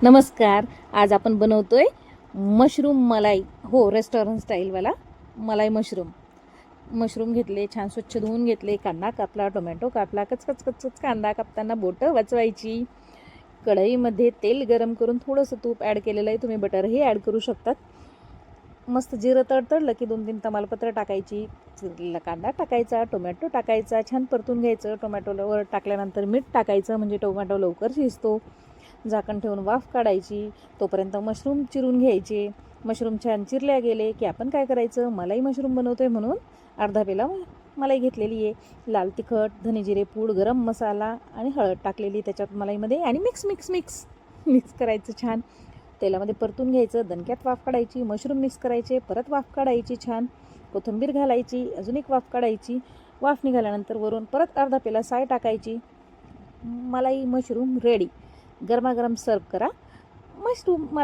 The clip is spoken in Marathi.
नमस्कार. आज आपण बनवतोय मशरूम मलाई. हो, रेस्टॉरंट स्टाईलवाला मलाई मशरूम घेतले, छान स्वच्छ धुवून घेतले, कांदा कापला, टोमॅटो कापला, कचकच कचकच कांदा कापताना बोटं वाचवायची. कढईमध्ये तेल गरम करून थोडंसं तूप ॲड केलेलं आहे, तुम्ही बटरही ॲड करू शकतात. मस्त जिरं तडतडलं की 2-3 तमालपत्र टाकायची, चिरलेला कांदा टाकायचा, टोमॅटो टाकायचा, छान परतून घ्यायचं. टोमॅटोवर टाकल्यानंतर मीठ टाकायचं, म्हणजे टोमॅटो लवकर शिजतो. झाकण ठेवून वाफ काढायची. तोपर्यंत मशरूम चिरून घ्यायचे. मशरूम छान चिरल्या गेले की आपण काय करायचं, मलाई मशरूम बनवतोय म्हणून अर्धा पेला मलाई घेतलेली आहे. लाल तिखट, धने जिरे पूड, गरम मसाला आणि हळद टाकलेली त्याच्यात मलाईमध्ये आणि मिक्स करायचं. छान तेलामध्ये परतून घ्यायचं. दणक्यात वाफ काढायची. मशरूम मिक्स करायचे, परत वाफ काढायची. छान कोथिंबीर घालायची, अजून एक वाफ काढायची. वाफ निघाल्यानंतर वरून परत अर्धा पेला साय टाकायची. मलाई मशरूम रेडी. गरमागरम सर्व करा. मशरूम